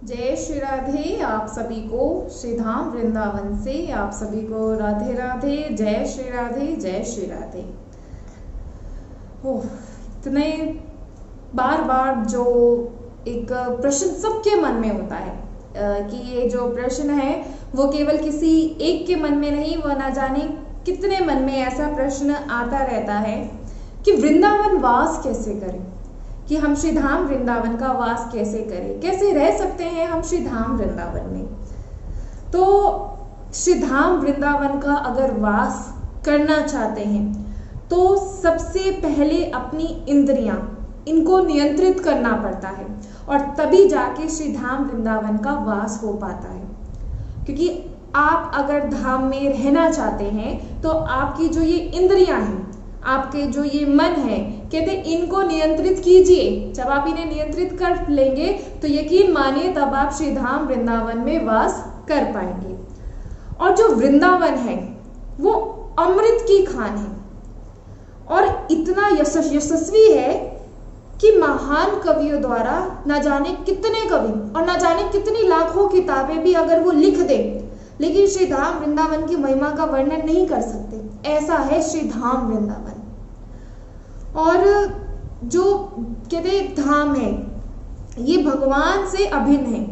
जय श्री राधे। आप सभी को श्री धाम वृंदावन से आप सभी को राधे राधे। जय श्री राधे, जय श्री राधे। ओह, इतने बार बार जो एक प्रश्न सबके मन में होता है कि ये जो प्रश्न है वो केवल किसी एक के मन में नहीं, वह ना जाने कितने मन में ऐसा प्रश्न आता रहता है कि वृंदावन वास कैसे करें, कि हम श्री धाम वृंदावन का वास कैसे करें, कैसे रह सकते हैं हम श्री धाम वृंदावन में। तो श्री धाम वृंदावन का अगर वास करना चाहते हैं तो सबसे पहले अपनी इंद्रियां इनको नियंत्रित करना पड़ता है और तभी जाके श्री धाम वृंदावन का वास हो पाता है। क्योंकि आप अगर धाम में रहना चाहते हैं तो आपकी जो ये इंद्रियां हैं, आपके जो ये मन है, कहते इनको नियंत्रित कीजिए। जब आप इन्हें नियंत्रित कर लेंगे तो यकीन मानिए तब आप श्री धाम वृंदावन में वास कर पाएंगे। और जो वृंदावन है वो अमृत की खान है और इतना यशस्वी है कि महान कवियों द्वारा न जाने कितने कवि और न जाने कितनी लाखों किताबें भी अगर वो लिख दे, लेकिन श्री धाम वृंदावन की महिमा का वर्णन नहीं कर सकते। ऐसा है श्री धाम वृंदावन। और जो कहते धाम है ये भगवान से अभिन्न है,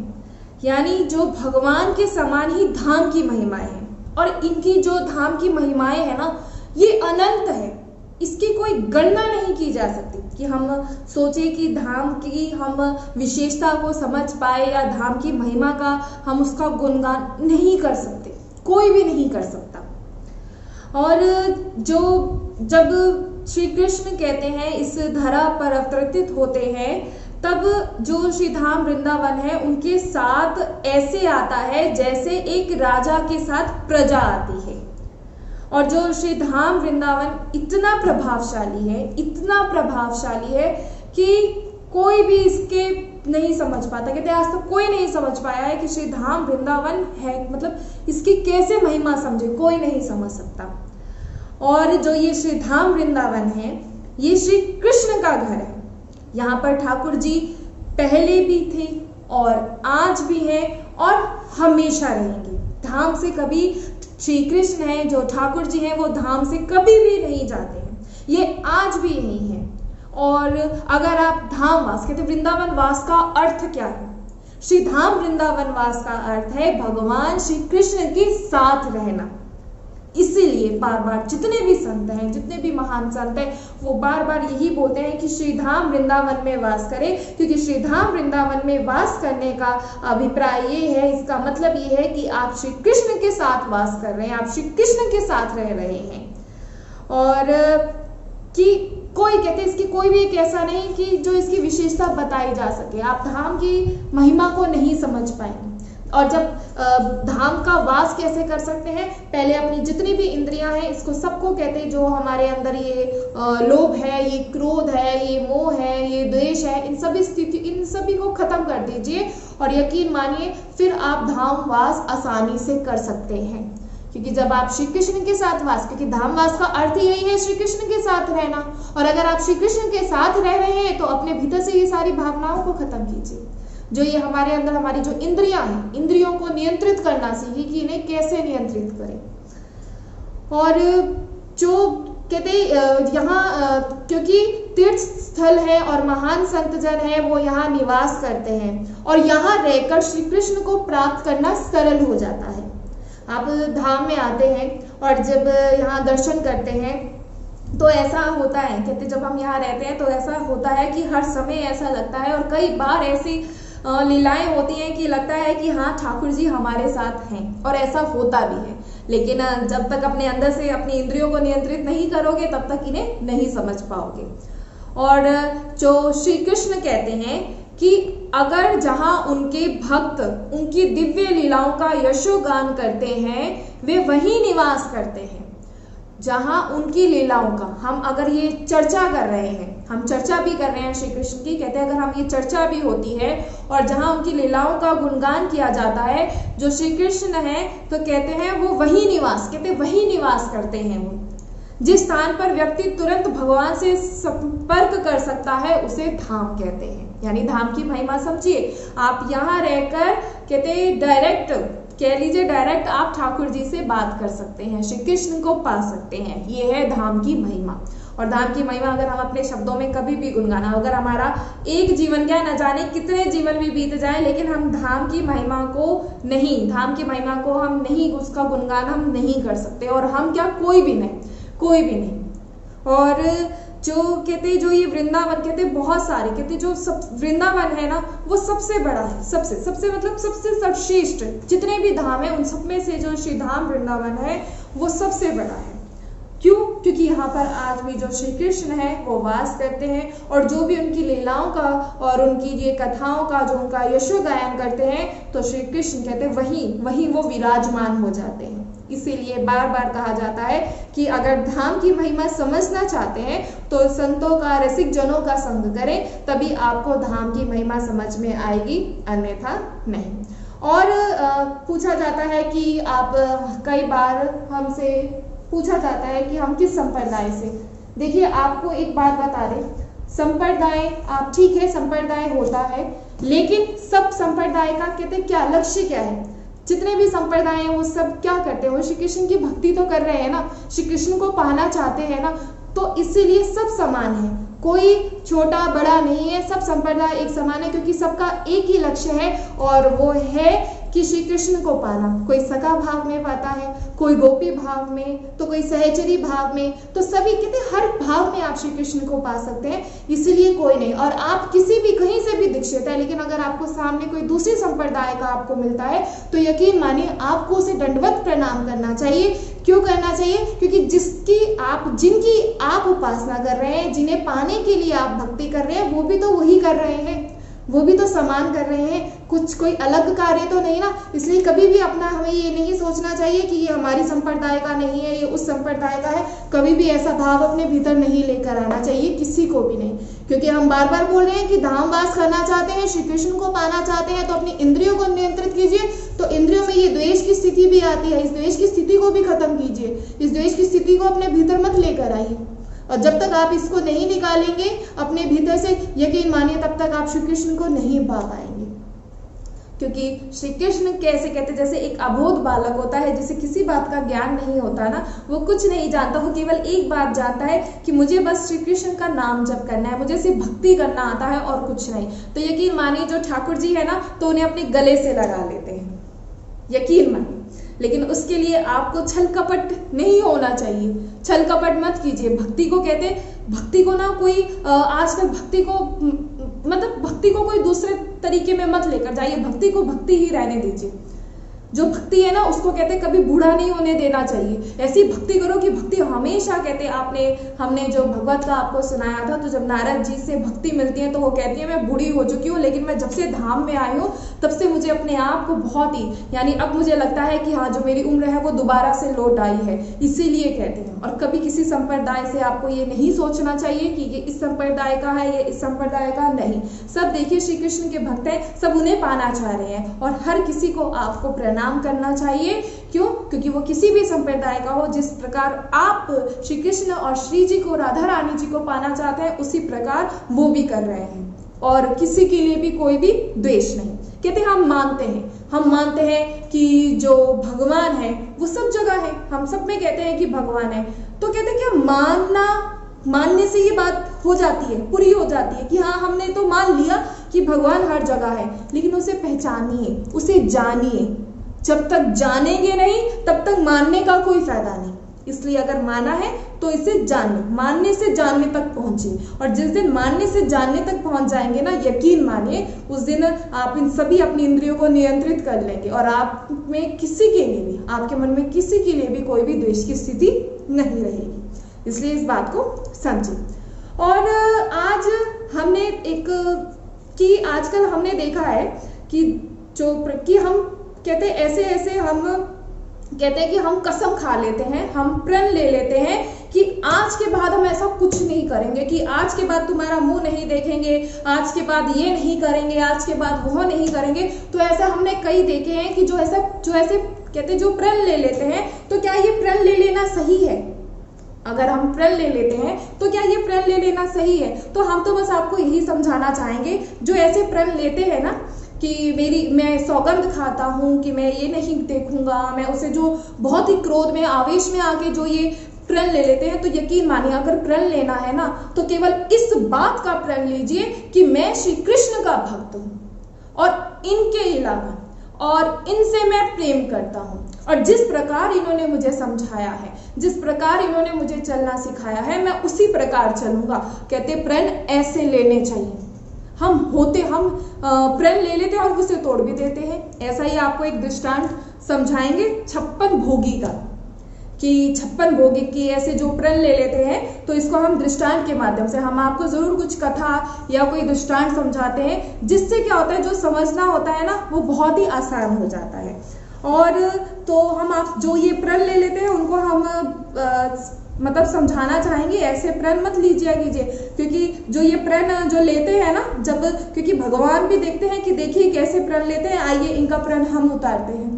यानी जो भगवान के समान ही धाम की महिमाएं हैं। और इनकी जो धाम की महिमाएं है ना, ये अनंत है, इसकी कोई गणना नहीं की जा सकती कि हम सोचे कि धाम की हम विशेषता को समझ पाए या धाम की महिमा का हम उसका गुणगान नहीं कर सकते, कोई भी नहीं कर सकता। और जो जब श्री कृष्ण कहते हैं इस धरा पर अवतरित होते हैं, तब जो श्री धाम वृंदावन है उनके साथ ऐसे आता है जैसे एक राजा के साथ प्रजा आती है। और जो श्री धाम वृंदावन इतना प्रभावशाली है, इतना प्रभावशाली है कि कोई भी इसके नहीं समझ पाता। कहते आज तक कोई नहीं समझ पाया है कि श्री धाम वृंदावन है, मतलब इसकी कैसे महिमा समझे, कोई नहीं समझ सकता। और जो ये श्री धाम वृंदावन है ये श्री कृष्ण का घर है। यहाँ पर ठाकुर जी पहले भी थे और आज भी हैं और हमेशा रहेंगे। धाम से कभी श्री कृष्ण है जो ठाकुर जी हैं वो धाम से कभी भी नहीं जाते हैं, ये आज भी यही है। और अगर आप धाम वास कहते वृंदावन वास का अर्थ क्या है? श्री धाम वृंदावन वास का अर्थ है भगवान श्री कृष्ण के साथ रहना। इसीलिए बार बार जितने भी संत हैं, जितने भी महान संत हैं, वो बार बार यही बोलते हैं कि श्री धाम वृंदावन में वास करें, क्योंकि श्री धाम वृंदावन में वास करने का अभिप्राय ये है, इसका मतलब ये है कि आप श्री कृष्ण के साथ वास कर रहे हैं, आप श्री कृष्ण के साथ रह रहे हैं। और कि कोई कहते इसकी कोई भी एक ऐसा नहीं कि जो इसकी विशेषता बताई जा सके। आप धाम की महिमा को नहीं समझ पाएंगे। और जब धाम का वास कैसे कर सकते हैं, पहले अपनी जितनी भी इंद्रियां हैं इसको सबको कहते हैं, जो हमारे अंदर ये लोभ है, ये क्रोध है, ये मोह है, ये द्वेष है, इन सभी को खत्म कर दीजिए और यकीन मानिए फिर आप धाम वास आसानी से कर सकते हैं। क्योंकि जब आप श्री कृष्ण के साथ वास, क्योंकि धाम वास का अर्थ ही यही है श्री कृष्ण के साथ रहना। और अगर आप श्री कृष्ण के साथ रह रहे हैं तो अपने भीतर से ये सारी भावनाओं को खत्म कीजिए। जो ये हमारे अंदर हमारी जो इंद्रियां हैं, इंद्रियों को नियंत्रित करना सीखिए कि इन्हें कैसे नियंत्रित करें। और जो कहते यहाँ क्योंकि तीर्थ स्थल है और महान संत जन है वो यहाँ निवास करते हैं और यहाँ रहकर श्री कृष्ण को प्राप्त करना सरल हो जाता है। आप धाम में आते हैं और जब यहाँ दर्शन करते हैं तो ऐसा होता है, कहते जब हम यहाँ रहते हैं तो ऐसा होता है कि हर समय ऐसा लगता है और कई बार ऐसी लीलाएं होती हैं कि लगता है कि हाँ ठाकुर जी हमारे साथ हैं, और ऐसा होता भी है। लेकिन जब तक अपने अंदर से अपनी इंद्रियों को नियंत्रित नहीं करोगे तब तक इन्हें नहीं समझ पाओगे। और जो श्री कृष्ण कहते हैं कि अगर जहाँ उनके भक्त उनकी दिव्य लीलाओं का यशोगान करते हैं वे वहीं निवास करते हैं जहाँ उनकी लीलाओं का हम अगर ये चर्चा कर रहे हैं, हम चर्चा भी कर रहे हैं श्री कृष्ण की, कहते हैं अगर हम ये चर्चा भी होती है और जहाँ उनकी लीलाओं का गुणगान किया जाता है, जो श्री कृष्ण है तो कहते हैं वो वही निवास, कहते वही निवास करते हैं। वो जिस स्थान पर व्यक्ति तुरंत भगवान से संपर्क कर सकता है उसे धाम कहते हैं। यानी धाम की महिमा समझिए, आप यहाँ रहकर कहते डायरेक्ट, कह लीजिए डायरेक्ट आप ठाकुर जी से बात कर सकते हैं, श्री कृष्ण को पा सकते हैं। ये है धाम की महिमा। और धाम की महिमा अगर हम अपने शब्दों में कभी भी गुनगाना, अगर हमारा एक जीवन क्या न जाने कितने जीवन भी बीत जाए, लेकिन हम धाम की महिमा को नहीं, धाम की महिमा को हम नहीं, उसका गुनगान हम नहीं कर सकते। और हम क्या, कोई भी नहीं। और जो कहते, जो ये वृंदावन कहते बहुत सारे कहते, जो सब वृंदावन है ना वो सबसे बड़ा है, सबसे मतलब सबसे सर्वश्रेष्ठ, जितने भी धाम है उन सब में से जो श्री धाम वृंदावन है वो सबसे बड़ा है। क्यों? क्योंकि यहाँ पर आज भी जो श्री कृष्ण है वो वास करते हैं, और जो भी उनकी लीलाओं का और उनकी ये कथाओं का जो उनका यशो गायन करते हैं, तो श्री कृष्ण कहते वहीं वो विराजमान हो जाते हैं। इसीलिए बार बार कहा जाता है कि अगर धाम की महिमा समझना चाहते हैं तो संतों का, रसिक जनों का संग करें, तभी आपको धाम की महिमा समझ में आएगी, अन्यथा नहीं। और पूछा जाता है कि आप, कई बार हमसे पूछा जाता है कि हम किस संप्रदाय से। देखिए आपको एक बात बता दें, संप्रदाय, आप ठीक है संप्रदाय होता है, लेकिन सब संप्रदाय का कहते क्या लक्ष्य क्या है? जितने भी संप्रदाय हैं वो सब क्या करते हैं, वो श्री कृष्ण की भक्ति तो कर रहे हैं ना, श्री कृष्ण को पाना चाहते हैं ना, तो इसीलिए सब समान है, कोई छोटा बड़ा नहीं है, सब संप्रदाय एक समान है, क्योंकि सबका एक ही लक्ष्य है, और वो है कि श्री कृष्ण को पाना। कोई सखा भाव में पाता है, कोई गोपी भाव में, तो कोई सहचरी भाव में, तो सभी कहते हर भाव में आप श्री कृष्ण को पा सकते हैं, इसलिए कोई नहीं। और आप किसी भी कहीं से भी दीक्षित है, लेकिन अगर आपको सामने कोई दूसरी संप्रदाय का आपको मिलता है तो यकीन मानिए आपको उसे दंडवत प्रणाम करना चाहिए। क्यों करना चाहिए? क्योंकि जिनकी आप उपासना कर रहे हैं, जिन्हें पाने के लिए आप भक्ति कर रहे हैं, वो भी तो वही कर रहे हैं, वो भी तो समान कर रहे हैं, कुछ कोई अलग कार्य तो नहीं ना। इसलिए कभी भी अपना हमें ये नहीं सोचना चाहिए कि ये हमारी संप्रदाय का नहीं है, ये उस संप्रदाय का है। कभी भी ऐसा भाव अपने भीतर नहीं लेकर आना चाहिए, किसी को भी नहीं। क्योंकि हम बार बार बोल रहे हैं कि धाम वास करना चाहते हैं, श्री कृष्ण को पाना चाहते हैं, तो अपनी इंद्रियों को नियंत्रित कीजिए। तो इंद्रियों में ये द्वेष की स्थिति भी आती है, इस द्वेष की स्थिति को भी खत्म कीजिए, इस द्वेष की स्थिति को अपने भीतर मत लेकर आइए। और जब तक आप इसको नहीं निकालेंगे अपने भीतर से, यकीन मानिए तब तक आप श्री कृष्ण को नहीं पा पाएंगे। क्योंकि श्री कृष्ण कैसे कहते, जैसे एक अबोध बालक होता है, जिसे किसी बात का ज्ञान नहीं होता ना, वो कुछ नहीं जानता, वो केवल एक बात जानता है कि मुझे बस श्री कृष्ण का नाम जप करना है, मुझे सिर्फ भक्ति करना आता है और कुछ नहीं। तो यकीन मानिए जो ठाकुर जी है ना, तो उन्हें अपने गले से लगा लेते हैं, यकीन मानिए। लेकिन उसके लिए आपको छल कपट नहीं होना चाहिए, छल कपट मत कीजिए। भक्ति को कहते, भक्ति को ना कोई आजकल भक्ति को मतलब भक्ति को कोई दूसरे तरीके में मत लेकर जाइए, भक्ति को भक्ति ही रहने दीजिए। जो भक्ति है ना उसको कहते कभी बूढ़ा नहीं होने देना चाहिए। ऐसी भक्ति करो कि भक्ति हमेशा कहते, हमने जो भगवत का आपको सुनाया था, तो जब नारद जी से भक्ति मिलती है तो वो कहती है मैं बूढ़ी हो चुकी हूँ, लेकिन मैं जब से धाम में आई हूँ तब से मुझे अपने आप को बहुत ही, यानी अब मुझे लगता है कि हाँ जो मेरी उम्र है वो दोबारा से लौट आई है, इसीलिए कहती हैं। और कभी किसी संप्रदाय से आपको ये नहीं सोचना चाहिए कि ये इस संप्रदाय का है, ये इस संप्रदाय का नहीं। सब देखिए श्री कृष्ण के भक्त हैं, सब उन्हें पाना चाह रहे हैं, और हर किसी को आपको प्रणाम करना चाहिए। क्यों? क्योंकि वो किसी भी संप्रदाय का हो, जिस प्रकार आप श्री कृष्ण और श्री जी को, राधा रानी जी को पाना चाहते हैं, उसी प्रकार वो भी कर रहे हैं, और किसी के लिए भी कोई भी द्वेष नहीं। कहते हम मानते हैं कि जो भगवान है वो सब जगह है, हम सब में कहते हैं कि भगवान है, तो कहते हैं क्या मानने से ये बात हो जाती है, पूरी हो जाती है कि हाँ हमने तो मान लिया कि भगवान हर जगह है, लेकिन उसे पहचानिए, उसे जानिए। जब तक जानेंगे नहीं तब तक मानने का कोई फायदा नहीं। इसलिए अगर माना है तो इसे जानिए, मानने से जानने तक पहुंचिए, और जिस दिन मानने से जानने तक पहुंच जाएंगे ना, यकीन मानिए उस दिन आप इन सभी अपनी इंद्रियों को नियंत्रित कर लेंगे, और आप में किसी के लिए भी, आपके मन में किसी के लिए भी कोई भी द्वेष की स्थिति नहीं रहेगी। इसलिए इस बात को समझिए। और आज हमने आजकल हमने देखा है कि हम कहते ऐसे हम कहते हैं कि हम कसम खा लेते हैं, हम प्रण ले लेते हैं कि आज के बाद हम ऐसा कुछ नहीं करेंगे, कि आज के बाद तुम्हारा मुंह नहीं देखेंगे, आज के बाद ये नहीं करेंगे, आज के बाद वो नहीं करेंगे। तो ऐसा हमने कई देखे हैं कि जो ऐसे कहते जो प्रण ले लेते हैं, तो क्या ये प्रण ले लेना सही है? अगर हम प्रण ले लेते हैं तो क्या ये प्रण ले लेना सही है? तो हम तो बस आपको यही समझाना चाहेंगे, जो ऐसे प्रण लेते हैं ना कि मैं सौगंध खाता हूँ कि मैं ये नहीं देखूंगा, मैं उसे जो बहुत ही क्रोध में आवेश में आके जो ये प्रण ले लेते हैं, तो यकीन मानिए अगर प्रण लेना है ना तो केवल इस बात का प्रण लीजिए कि मैं श्री कृष्ण का भक्त हूँ और इनके अलावा और इनसे मैं प्रेम करता हूँ, और जिस प्रकार इन्होंने मुझे समझाया है, जिस प्रकार इन्होंने मुझे चलना सिखाया है, मैं उसी प्रकार चलूंगा। कहते प्रण ऐसे लेने चाहिए। हम प्रण ले लेते हैं और उसे तोड़ भी देते हैं। ऐसा ही आपको एक दृष्टांत समझाएंगे 56 भोगी का, कि 56 भोगी की ऐसे जो प्रण ले लेते हैं, तो इसको हम दृष्टांत के माध्यम से हम आपको जरूर कुछ कथा या कोई दृष्टांत समझाते हैं, जिससे क्या होता है जो समझना होता है ना वो बहुत ही आसान हो जाता है। और तो हम आप जो ये प्रण ले लेते हैं उनको हम मतलब समझाना चाहेंगे, ऐसे प्रण मत कीजिए, क्योंकि जो ये प्रण जो लेते हैं ना, जब क्योंकि भगवान भी देखते हैं कि देखिए कैसे प्रण लेते हैं, आइए इनका प्रण हम उतारते हैं।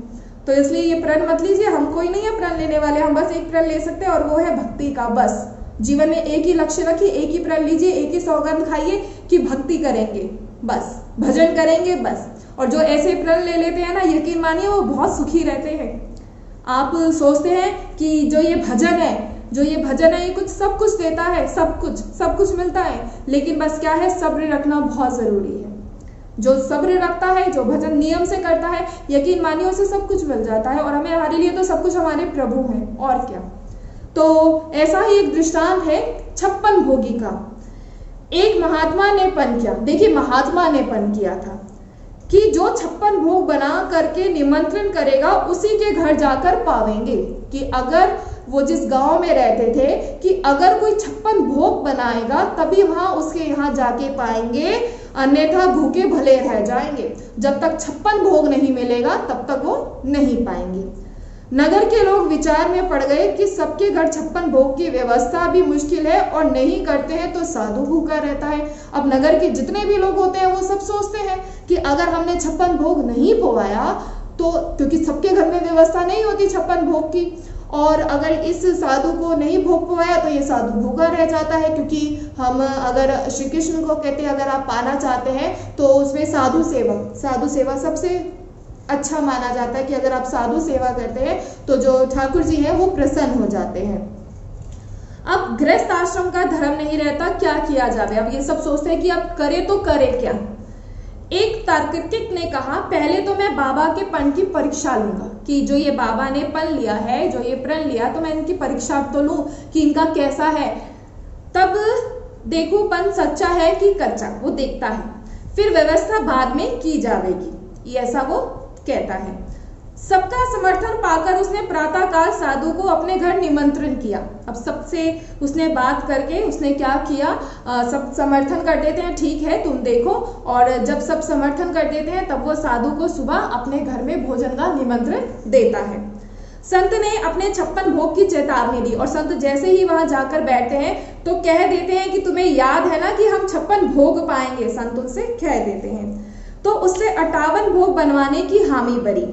तो इसलिए ये प्रण मत लीजिए, हम कोई नहीं है प्रण लेने वाले, हम बस एक प्रण ले सकते हैं और वो है भक्ति का। बस जीवन में एक ही लक्ष्य रखिए, एक ही प्रण लीजिए, एक ही सौगंध खाइए कि भक्ति करेंगे, बस भजन करेंगे बस। और जो ऐसे प्रण ले लेते हैं ना, यकीन मानिए वो बहुत सुखी रहते हैं। आप सोचते हैं कि जो ये भजन है ये कुछ सब कुछ देता है, सब कुछ मिलता है, लेकिन बस क्या है, सब्र रखना बहुत जरूरी है। जो सब्र रखता है, जो भजन नियम से करता है, यकीन मानिए उसे सब कुछ मिल जाता है। और हमारे लिए तो सब कुछ हमारे प्रभु हैं, और क्या। तो ऐसा ही एक दृष्टांत है 56 भोगी का। एक महात्मा ने पन किया, देखिए महात्मा ने पन किया था कि जो 56 भोग बना करके निमंत्रण करेगा उसी के घर जाकर पावेंगे। कि अगर वो जिस गांव में रहते थे कि अगर कोई 56 भोग बनाएगा तभी वहां उसके यहाँ जाके पाएंगे, अन्यथा भूखे भले रह जाएंगे। जब तक 56 भोग नहीं मिलेगा तब तक वो नहीं पाएंगे। नगर के लोग विचार में पड़ गए कि सबके घर 56 भोग की व्यवस्था भी मुश्किल है और नहीं करते हैं तो साधु भूखा रहता है। अब नगर के जितने भी लोग होते हैं वो सब सोचते हैं कि अगर हमने 56 भोग नहीं पवाया तो, क्योंकि सबके घर में व्यवस्था नहीं होती 56 भोग की, और अगर इस साधु को नहीं भोग पवाया तो ये साधु भूखा रह जाता है। क्योंकि हम अगर श्री कृष्ण को कहते हैं अगर आप पाना चाहते हैं तो उसमें साधु सेवा सबसे अच्छा माना जाता है कि अगर आप साधु सेवा करते हैं तो जो ठाकुर जी हैं वो प्रसन्न हो जाते हैं। अब गृहस्थ आश्रम का धर्म नहीं रहता, क्या किया जाए? अब ये सब सोचते हैं कि अब करे तो करे क्या। एक तार्किक ने कहा पहले तो मैं बाबा के पन की परीक्षा लूंगा, कि जो ये बाबा ने पन लिया है, जो ये प्रण लिया, तो मैं इनकी परीक्षा तो लूं कि इनका कैसा है, तब देखो पन सच्चा है कि कच्चा, वो देखता है, फिर व्यवस्था बाद में की जाएगी, ये ऐसा वो कहता है। सबका समर्थन पाकर उसने प्रातःकाल साधु को अपने घर निमंत्रण किया। अब सबसे उसने बात करके उसने क्या किया, सब समर्थन कर देते हैं, ठीक है तुम देखो, और जब सब समर्थन कर देते हैं तब वो साधु को सुबह अपने घर में भोजन का निमंत्रण देता है। संत ने अपने 56 भोग की चेतावनी दी, और संत जैसे ही वहां जाकर बैठते हैं तो कह देते हैं कि तुम्हें याद है ना कि हम 56 भोग पाएंगे, संत उनसे कह देते हैं। तो उससे 58 भोग बनवाने की हामी भरी।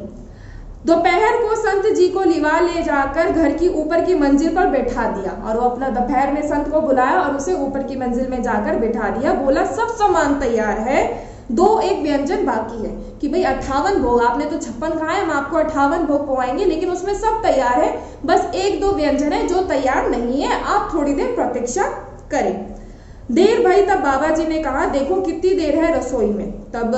दोपहर को संत जी को लिवा ले जाकर घर की ऊपर की मंजिल पर बैठा दिया, और वो अपना दोपहर में संत को बुलाया और उसे ऊपर की मंजिल में जाकर बैठा दिया। बोला सब सामान तैयार है, एक व्यंजन बाकी है, कि भाई 58 भोग आपने तो 56 खाए, हम आपको 58 भोग पवाएंगे, लेकिन उसमें सब तैयार है, बस 1-2 व्यंजन है जो तैयार नहीं है, आप थोड़ी देर प्रतीक्षा करें। देर भाई, तब बाबा जी ने कहा देखो कितनी देर है रसोई में। तब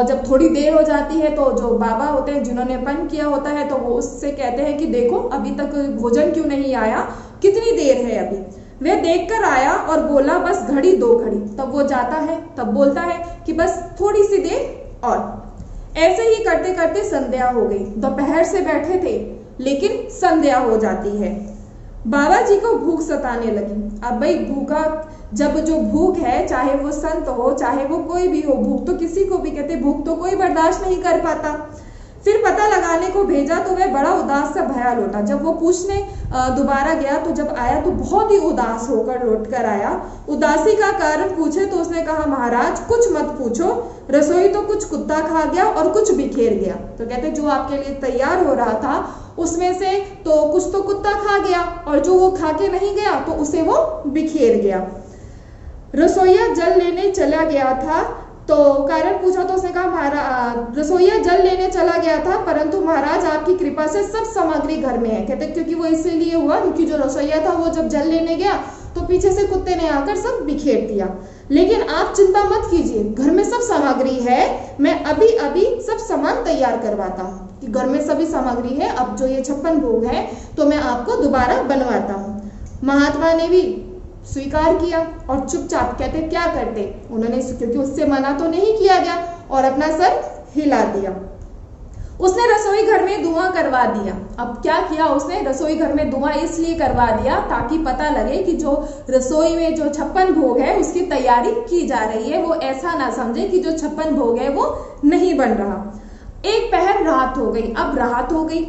जब थोड़ी देर हो जाती है तो जो बाबा होते हैं जिन्होंने पन किया होता है तो वो उससे कहते हैं कि देखो अभी तक भोजन क्यों नहीं आया, कितनी देर है अभी। वह देखकर आया और बोला बस घड़ी 2 घड़ी। तब वो जाता है, तब बोलता है कि बस थोड़ी सी देर और। ऐसे ही करते करते संध्या हो गई। दोपहर से बैठे थे लेकिन संध्या हो जाती है। बाबा जी को भूख सताने लगी। अब भाई भूखा, जब जो भूख है, चाहे वो संत हो चाहे वो कोई भी हो, भूख तो किसी को भी कहते, भूख तो कोई बर्दाश्त नहीं कर पाता। फिर पता लगाने को भेजा तो वह बड़ा उदास सा भया लौटा। जब वो पूछने दोबारा गया तो जब आया तो बहुत ही उदास होकर लौट कर आया। उदासी का कारण पूछे तो उसने कहा महाराज कुछ मत पूछो, रसोई तो कुछ कुत्ता खा गया और कुछ बिखेर गया। तो कहते जो आपके लिए तैयार हो रहा था उसमें से तो कुछ तो कुत्ता खा गया और जो वो खा के नहीं गया तो उसे वो बिखेर गया। रसोइया जल लेने चला गया था, तो कारण पूछा तो उसने कहा महाराज, रसोइया जल लेने चला गया था परंतु महाराज आपकी कृपा से सब सामग्री घर में है। कहते क्योंकि वो इसीलिए हुआ क्योंकि जो रसोइया था वो जब जल लेने गया तो पीछे से कुत्ते ने आकर सब बिखेर दिया। लेकिन आप चिंता मत कीजिए, घर में सब सामग्री है, मैं अभी अभी सब सामान तैयार करवाता हूँ कि घर में सभी सामग्री है, अब जो ये 56 भोग है तो मैं आपको दोबारा बनवाता हूँ। महात्मा ने भी स्वीकार किया और चुपचाप कहते क्या करते, उन्होंने क्योंकि उससे मना तो नहीं किया गया और अपना सर हिला दिया। उसने रसोई घर में धुआं करवा दिया। अब क्या किया उसने, रसोई घर में धुआं इसलिए करवा दिया ताकि पता लगे कि जो रसोई में जो 56 भोग है उसकी तैयारी की जा रही है, वो ऐसा ना समझे कि जो 56 भोग है वो नहीं बन रहा। एक पहर रात हो गई। अब रात हो गई,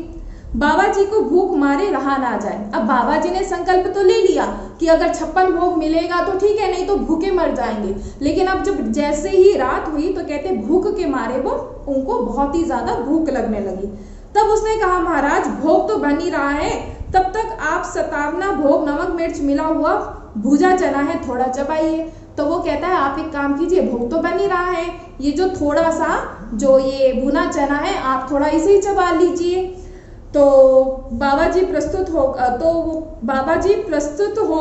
बाबा जी को भूख मारे रहा ना जाए। अब बाबा जी ने संकल्प तो ले लिया कि अगर 56 भोग मिलेगा तो ठीक है, नहीं तो भूखे मर जाएंगे। लेकिन अब जब जैसे ही रात हुई तो कहते भूख के मारे वो उनको बहुत ही ज्यादा भूख लगने लगी। तब उसने कहा महाराज भोग तो बन ही रहा है, तब तक आप 57 भोग नमक मिर्च मिला हुआ भुजा चना है थोड़ा चबाइए। तो वो कहता है आप एक काम कीजिए, भोग तो बन ही रहा है, ये जो थोड़ा सा जो ये भुना चना है आप थोड़ा इसे ही चबा लीजिए। तो बाबा जी प्रस्तुत हो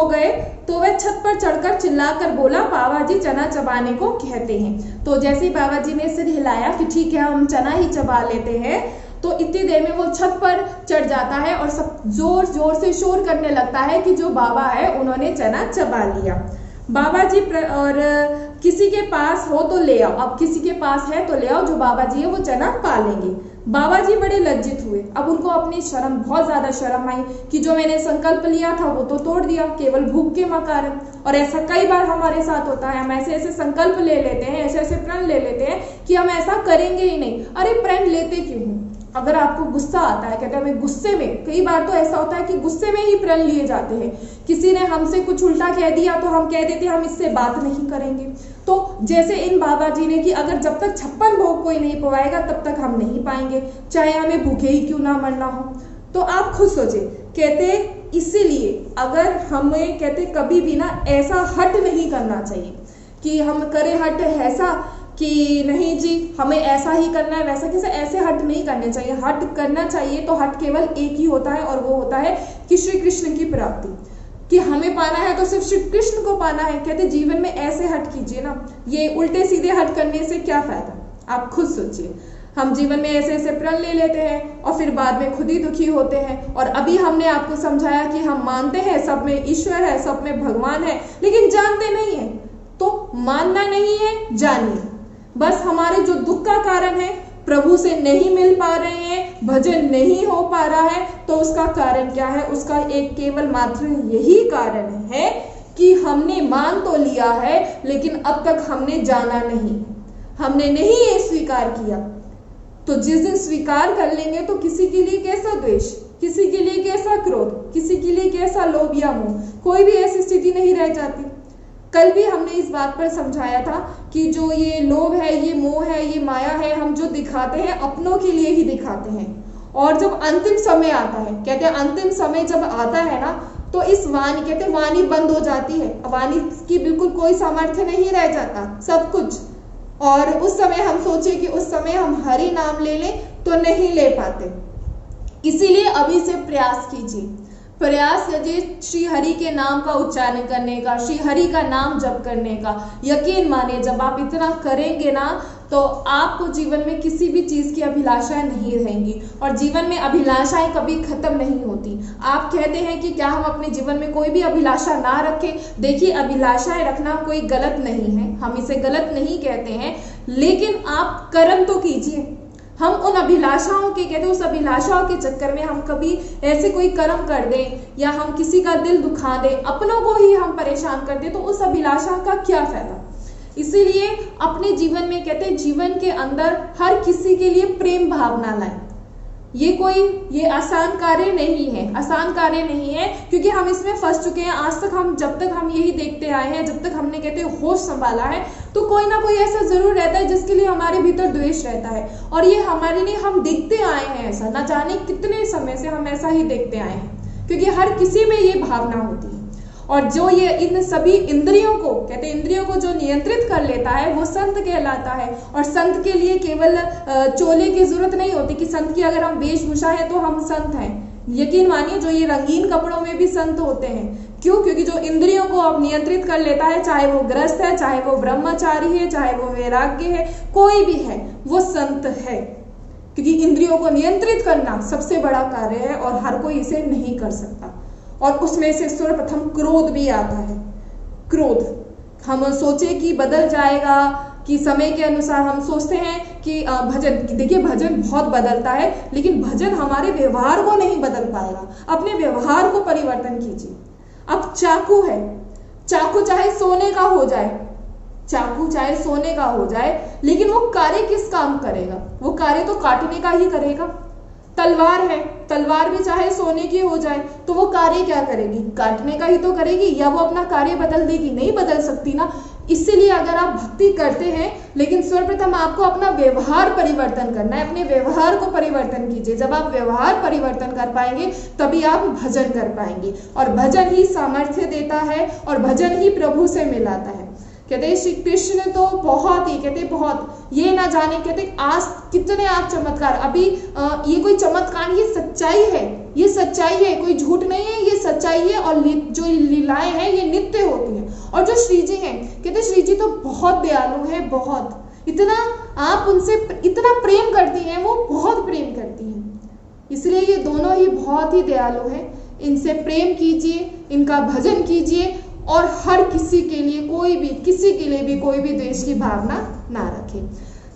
गए तो वह छत पर चढ़कर चिल्लाकर बोला बाबा जी चना चबाने को कहते हैं। तो जैसे ही बाबा जी ने सिर हिलाया कि ठीक है हम चना ही चबा लेते हैं, तो इतनी देर में वो छत पर चढ़ जाता है और सब जोर जोर से शोर करने लगता है कि जो बाबा है उन्होंने चना चबा लिया। बाबा जी और किसी के पास हो तो ले आओ, अब किसी के पास है तो ले आओ, जो बाबा जी है वो चना पा लेंगे। बाबा जी बड़े लज्जित हुए। अब उनको अपनी शर्म, बहुत ज्यादा शर्म आई कि जो मैंने संकल्प लिया था वो तो तोड़ दिया केवल भूख के कारण। और ऐसा कई बार हमारे साथ होता है, हम ऐसे ऐसे संकल्प ले लेते हैं, ऐसे ऐसे प्रण ले लेते हैं कि हम ऐसा करेंगे ही नहीं। अरे प्रण लेते क्यों हूँ? अगर आपको गुस्सा आता है, कहते हैं मैं गुस्से में, कई बार तो ऐसा होता है कि गुस्से में ही प्रण लिए जाते हैं। किसी ने हमसे कुछ उल्टा कह दिया तो हम कह देते हम इससे बात नहीं करेंगे। तो जैसे इन बाबा जी ने कि अगर जब तक 56 भोग कोई नहीं पवाएगा तब तक हम नहीं पाएंगे, चाहे हमें भूखे ही क्यों ना मरना हो। तो आप खुद सोचे, कहते इसीलिए अगर हमें कहते कभी भी ना ऐसा हट नहीं करना चाहिए कि हम करें हट ऐसा कि नहीं जी हमें ऐसा ही करना है वैसा, किसी ऐसे हट नहीं करने चाहिए। हट करना चाहिए तो हट केवल एक ही होता है और वो होता है कि श्री कृष्ण की प्राप्ति, कि हमें पाना है तो सिर्फ श्री कृष्ण को पाना है। कहते जीवन में ऐसे हट कीजिए ना, ये उल्टे सीधे हट करने से क्या फायदा, आप खुद सोचिए। हम जीवन में ऐसे ऐसे प्रण ले लेते हैं और फिर बाद में खुद ही दुखी होते हैं। और अभी हमने आपको समझाया कि हम मानते हैं सब में ईश्वर है, सब में भगवान है, लेकिन जानते नहीं है। तो मानना नहीं है, जानिए। बस हमारे जो दुख का कारण है, प्रभु से नहीं मिल पा रहे हैं, भजन नहीं हो पा रहा है, तो उसका कारण क्या है? उसका एक केवल मात्र यही कारण है कि हमने मान तो लिया है लेकिन अब तक हमने जाना नहीं, हमने नहीं ये स्वीकार किया। तो जिस दिन स्वीकार कर लेंगे तो किसी के लिए कैसा द्वेष, किसी के लिए कैसा क्रोध, किसी के लिए कैसा लोभ या मोह, कोई भी ऐसी स्थिति नहीं रह जाती। कल भी हमने इस बात पर समझाया था कि जो ये लोभ है, ये मोह है, ये माया है, हम जो दिखाते हैं अपनों के लिए ही दिखाते हैं। और जब अंतिम समय आता है, कहते हैं अंतिम समय जब आता है ना, तो इस वाणी, कहते हैं वाणी बंद हो जाती है, वाणी की बिल्कुल कोई सामर्थ्य नहीं रह जाता, सब कुछ। और उस समय हम सोचे कि उस समय हम हरि नाम ले लें तो नहीं ले पाते। इसीलिए अभी से प्रयास कीजिए, प्रयास कीजिए श्री हरि के नाम का उच्चारण करने का, श्री हरि का नाम जप करने का। यकीन मानिए जब आप इतना करेंगे ना तो आपको जीवन में किसी भी चीज की अभिलाषाएं नहीं रहेंगी। और जीवन में अभिलाषाएं कभी खत्म नहीं होती। आप कहते हैं कि क्या हम अपने जीवन में कोई भी अभिलाषा ना रखें? देखिए अभिलाषाएं रखना कोई गलत नहीं है, हम इसे गलत नहीं कहते हैं, लेकिन आप कर्म तो कीजिए। हम उन अभिलाषाओं के, कहते उस अभिलाषाओं के चक्कर में हम कभी ऐसे कोई कर्म कर दें या हम किसी का दिल दुखा दें, अपनों को ही हम परेशान कर दें, तो उस अभिलाषा का क्या फायदा। इसीलिए अपने जीवन में, कहते हैं जीवन के अंदर हर किसी के लिए प्रेम भावना लाएं। ये आसान कार्य नहीं है, आसान कार्य नहीं है, क्योंकि हम इसमें फंस चुके हैं। आज तक हम जब तक हम यही देखते आए हैं, जब तक हमने कहते हैं होश संभाला है, तो कोई ना कोई ऐसा जरूर रहता है जिसके लिए हमारे भीतर द्वेष रहता है, और ये हमारे लिए हम देखते आए हैं। ऐसा ना जाने कितने समय से हम ऐसा ही देखते आए हैं, क्योंकि हर किसी में ये भावना होती है। और जो ये इन सभी इंद्रियों को कहते हैं, इंद्रियों को जो नियंत्रित कर लेता है वो संत कहलाता है। और संत के लिए केवल चोले की जरूरत नहीं होती कि संत की अगर हम वेशभूषा है तो हम संत हैं। यकीन मानिए जो ये रंगीन कपड़ों में भी संत होते हैं। क्यों? क्योंकि जो इंद्रियों को अब नियंत्रित कर लेता है, चाहे वो गृहस्थ है, चाहे वो ब्रह्मचारी है, चाहे वो वैराग्य है, कोई भी है, वो संत है। क्योंकि इंद्रियों को नियंत्रित करना सबसे बड़ा कार्य है और हर कोई इसे नहीं कर सकता। और उसमें से सर्वप्रथम क्रोध भी आता है। क्रोध, हम सोचे कि बदल जाएगा, कि समय के अनुसार हम सोचते हैं कि भजन, देखिए भजन बहुत बदलता है, लेकिन भजन हमारे व्यवहार को नहीं बदल पाएगा। अपने व्यवहार को परिवर्तन कीजिए। अब चाकू है, चाकू चाहे सोने का हो जाए, चाकू चाहे सोने का हो जाए, लेकिन वो कार्य किस काम करेगा? वो कार्य तो काटने का ही करेगा। तलवार है, तलवार भी चाहे सोने की हो जाए तो वो कार्य क्या करेगी? काटने का ही तो करेगी। या वो अपना कार्य बदल देगी? नहीं बदल सकती ना। इसीलिए अगर आप भक्ति करते हैं, लेकिन सर्वप्रथम आपको अपना व्यवहार परिवर्तन करना है। अपने व्यवहार को परिवर्तन कीजिए। जब आप व्यवहार परिवर्तन कर पाएंगे तभी आप भजन कर पाएंगे, और भजन ही सामर्थ्य देता है, और भजन ही प्रभु से मिलाता है। कहते श्री कृष्ण तो बहुत ही, कहते बहुत, ये ना जाने, कहते आज कितने आप चमत्कार, अभी ये कोई चमत्कार, ये सच्चाई है, ये सच्चाई है, कोई झूठ नहीं है, ये सच्चाई है। और जो लीलाएं हैं ये नित्य होती हैं। और जो श्री जी हैं, कहते श्री जी तो बहुत दयालु है, बहुत, इतना आप उनसे इतना प्रेम करती हैं, वो बहुत प्रेम करती हैं। इसलिए ये दोनों ही बहुत ही दयालु हैं। इनसे प्रेम कीजिए, इनका भजन कीजिए, और हर किसी के लिए, कोई भी, किसी के लिए भी कोई भी द्वेष की भावना ना रखें।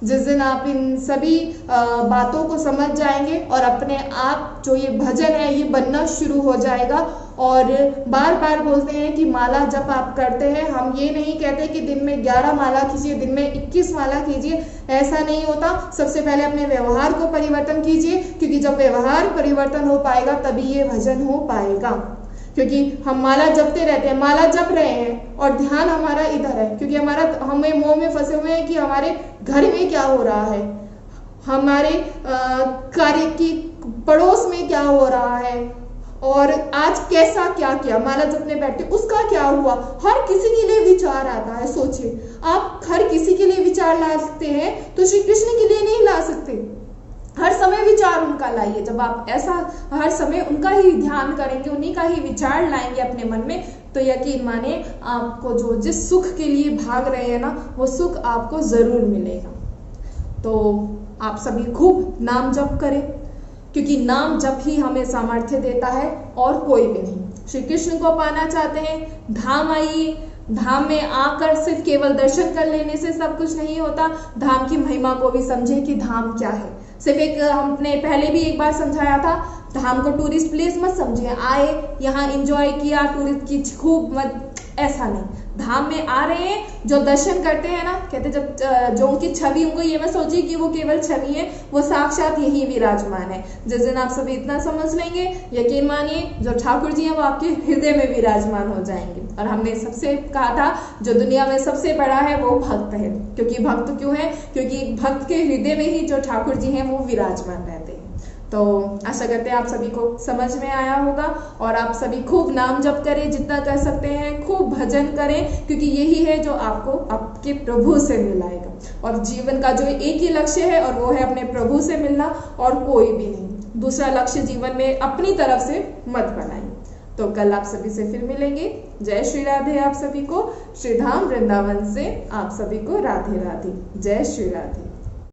जिस दिन आप इन सभी बातों को समझ जाएंगे और अपने आप जो ये भजन है ये बनना शुरू हो जाएगा। और बार बार बोलते हैं कि माला जब आप करते हैं, हम ये नहीं कहते कि दिन में 11 माला कीजिए, दिन में 21 माला कीजिए, ऐसा नहीं होता। सबसे पहले अपने व्यवहार को परिवर्तन कीजिए, क्योंकि जब व्यवहार परिवर्तन हो पाएगा तभी ये भजन हो पाएगा। क्योंकि हम माला जपते रहते हैं, माला जप रहे हैं और ध्यान हमारा इधर है, क्योंकि हमें मोह में फंसे हुए हैं कि हमारे घर में क्या हो रहा है, हमारे कार्य की पड़ोस में क्या हो रहा है, और आज कैसा क्या किया, माला जपने बैठे उसका क्या हुआ। हर किसी के लिए विचार आता है। सोचिए, आप हर किसी के लिए विचार ला सकते हैं तो श्री कृष्ण के लिए नहीं ला सकते। हर समय विचार उनका लाइए। जब आप ऐसा हर समय उनका ही ध्यान करेंगे, उन्हीं का ही विचार लाएंगे अपने मन में, तो यकीन माने आपको जो जिस सुख के लिए भाग रहे हैं ना, वो सुख आपको जरूर मिलेगा। तो आप सभी खूब नाम जप करें, क्योंकि नाम जप ही हमें सामर्थ्य देता है और कोई भी नहीं। श्री कृष्ण को पाना चाहते हैं, धाम आइए। धाम में आकर सिर्फ केवल दर्शन कर लेने से सब कुछ नहीं होता। धाम की महिमा को भी समझे कि धाम क्या है। सिर्फ एक, हमने पहले भी एक बार समझाया था, धाम को टूरिस्ट प्लेस मत समझिए, आए यहाँ एंजॉय किया, टूरिस्ट की खूब मत, ऐसा नहीं। धाम में आ रहे हैं, जो दर्शन करते हैं ना, कहते जब जो उनकी छवि, उनको ये मत सोचिए कि वो केवल छवि है, वो साक्षात यही विराजमान है। जिस दिन आप सभी इतना समझ लेंगे, यकीन मानिए जो ठाकुर जी हैं वो आपके हृदय में विराजमान हो जाएंगे। और हमने सबसे कहा था, जो दुनिया में सबसे बड़ा है वो भक्त है। क्योंकि भक्त क्यों है? क्योंकि भक्त के हृदय में ही जो ठाकुर जी हैं वो विराजमान रहते हैं। तो आशा करते हैं आप सभी को समझ में आया होगा, और आप सभी खूब नाम जप करें, जितना कर सकते हैं, खूब भजन करें, क्योंकि यही है जो आपको आपके प्रभु से मिलाएगा। और जीवन का जो एक ही लक्ष्य है, और वो है अपने प्रभु से मिलना, और कोई भी नहीं। दूसरा लक्ष्य जीवन में अपनी तरफ से मत बनाइए। तो कल आप सभी से फिर मिलेंगे। जय श्री राधे। आप सभी को श्री धाम वृंदावन से आप सभी को राधे राधे। जय श्री राधे।